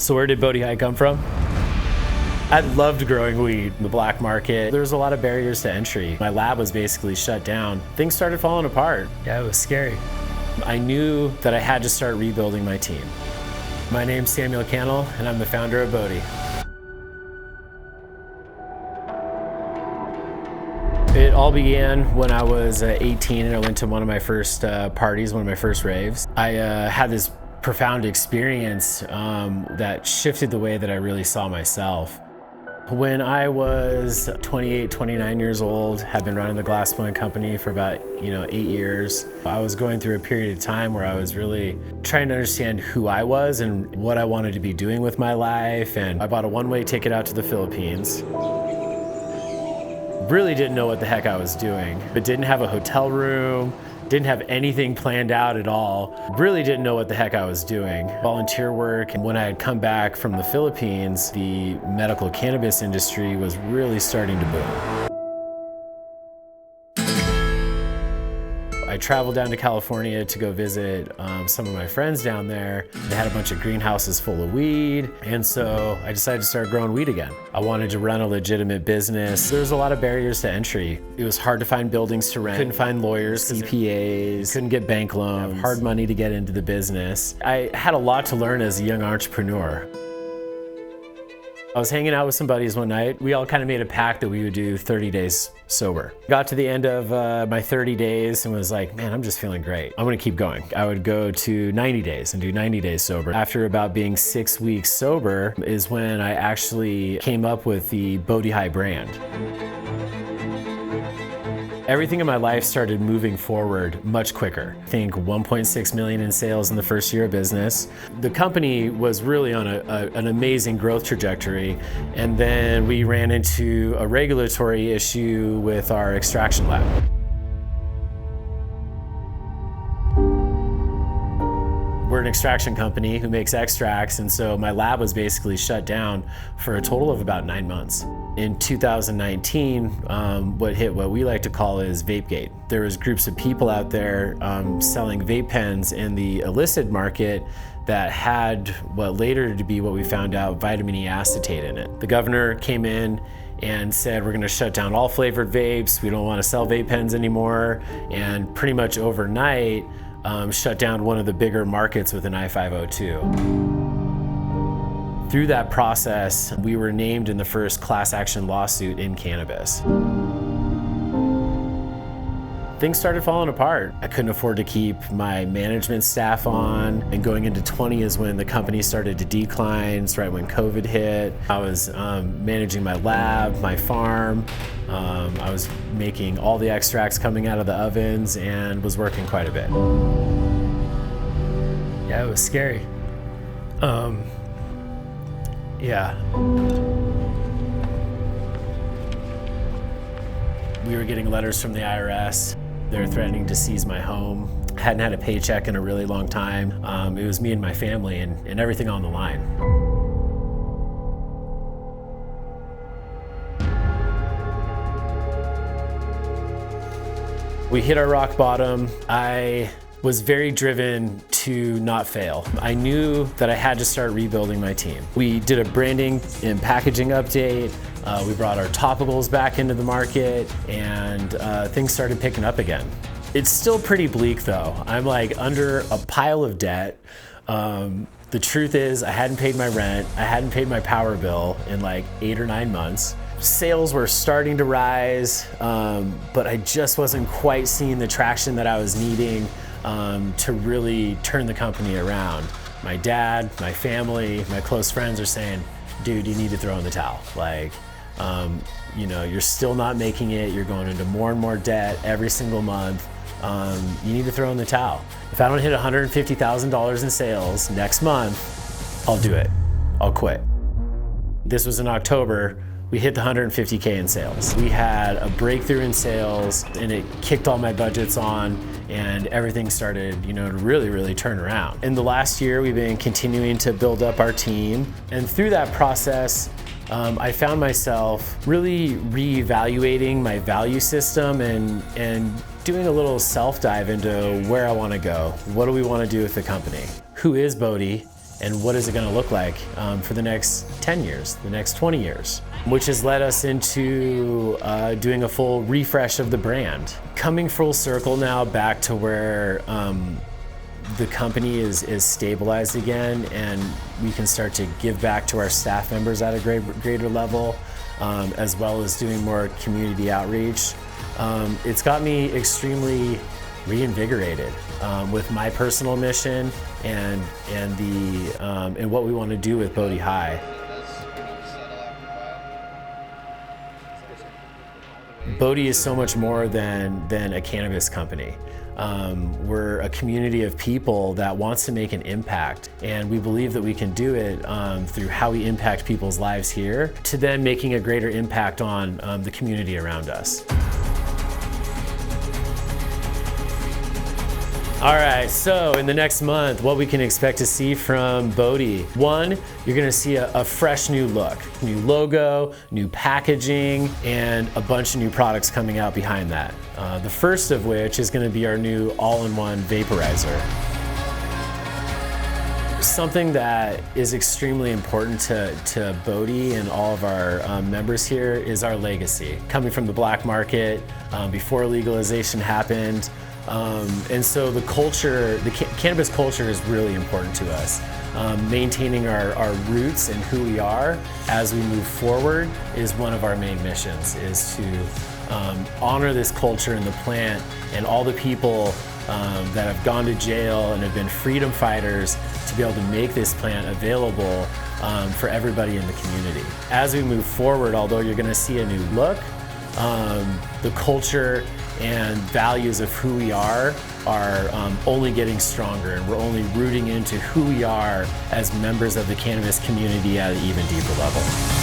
So where did Bodhi come from? I loved growing weed in the black market. There was a lot of barriers to entry. My lab was basically shut down. Things started falling apart. Yeah, it was scary. I knew that I had to start rebuilding my team. My name's Samuel Cannell, and I'm the founder of Bodhi. It all began when I was 18 and I went to one of my first parties, one of my first raves. I had this profound experience that shifted the way that I really saw myself. When I was 28, 29 years old, had been running the glass blowing company for about 8 years. I was going through a period of time where I was really trying to understand who I was and what I wanted to be doing with my life. And I bought a one-way ticket out to the Philippines. Really didn't know what the heck I was doing, but didn't have a hotel room, didn't have anything planned out at all. Really didn't know what the heck I was doing. Volunteer work, and when I had come back from the Philippines, the medical cannabis industry was really starting to boom. I traveled down to California to go visit some of my friends down there. They had a bunch of greenhouses full of weed, and so I decided to start growing weed again. I wanted to run a legitimate business. There was a lot of barriers to entry. It was hard to find buildings to rent. Couldn't find lawyers, CPAs, couldn't get bank loans, hard money to get into the business. I had a lot to learn as a young entrepreneur. I was hanging out with some buddies one night. We all kind of made a pact that we would do 30 days sober. Got to the end of my 30 days and was like, man, I'm just feeling great. I'm gonna keep going. I would go to 90 days and do 90 days sober. After about being 6 weeks sober is when I actually came up with the Bodhi brand. Everything in my life started moving forward much quicker. I think 1.6 million in sales in the first year of business. The company was really on an amazing growth trajectory, and then we ran into a regulatory issue with our extraction lab. We're an extraction company who makes extracts, and so my lab was basically shut down for a total of about 9 months. In 2019, what we like to call is VapeGate. There was groups of people out there selling vape pens in the illicit market that had what later to be what we found out vitamin E acetate in it. The governor came in and said, we're gonna shut down all flavored vapes. We don't wanna sell vape pens anymore. And pretty much overnight, shut down one of the bigger markets with an I-502. Through that process, we were named in the first class action lawsuit in cannabis. Things started falling apart. I couldn't afford to keep my management staff on, and going into 20 is when the company started to decline. It's right when COVID hit. I was managing my lab, my farm. I was making all the extracts coming out of the ovens and was working quite a bit. Yeah, it was scary. Yeah. We were getting letters from the IRS. They were threatening to seize my home. Hadn't had a paycheck in a really long time. It was me and my family and everything on the line. We hit our rock bottom. I was very driven to not fail. I knew that I had to start rebuilding my team. We did a branding and packaging update. We brought our topicals back into the market, and things started picking up again. It's still pretty bleak though. I'm like under a pile of debt. The truth is I hadn't paid my rent. I hadn't paid my power bill in like 8 or 9 months. Sales were starting to rise, but I just wasn't quite seeing the traction that I was needing to really turn the company around. My dad, my family, my close friends are saying, dude, you need to throw in the towel. Like, you're still not making it. You're going into more and more debt every single month. You need to throw in the towel. If I don't hit $150,000 in sales next month, I'll do it. I'll quit. This was in October. We hit the 150K in sales. We had a breakthrough in sales, and it kicked all my budgets on, and everything started, to really, really turn around. In the last year, we've been continuing to build up our team, and through that process, I found myself really reevaluating my value system and doing a little self-dive into where I want to go. What do we want to do with the company? Who is Bodhi? and what is it going to look like for the next 10 years, the next 20 years, which has led us into doing a full refresh of the brand. Coming full circle now back to where the company is stabilized again, and we can start to give back to our staff members at a greater level, as well as doing more community outreach. It's got me extremely reinvigorated with my personal mission and what we want to do with Bodhi High. Bodhi is so much more than a cannabis company. We're a community of people that wants to make an impact, and we believe that we can do it through how we impact people's lives here, to then making a greater impact on the community around us. All right, so in the next month, what we can expect to see from Bodhi. One, you're gonna see a fresh new look, new logo, new packaging, and a bunch of new products coming out behind that. The first of which is gonna be our new all-in-one vaporizer. Something that is extremely important to Bodhi and all of our members here is our legacy. Coming from the black market, before legalization happened, and so the culture, the cannabis culture is really important to us. Maintaining our roots and who we are as we move forward is one of our main missions, is to honor this culture and the plant and all the people that have gone to jail and have been freedom fighters to be able to make this plant available for everybody in the community. As we move forward, although you're going to see a new look, the culture and values of who we are only getting stronger, and we're only rooting into who we are as members of the cannabis community at an even deeper level.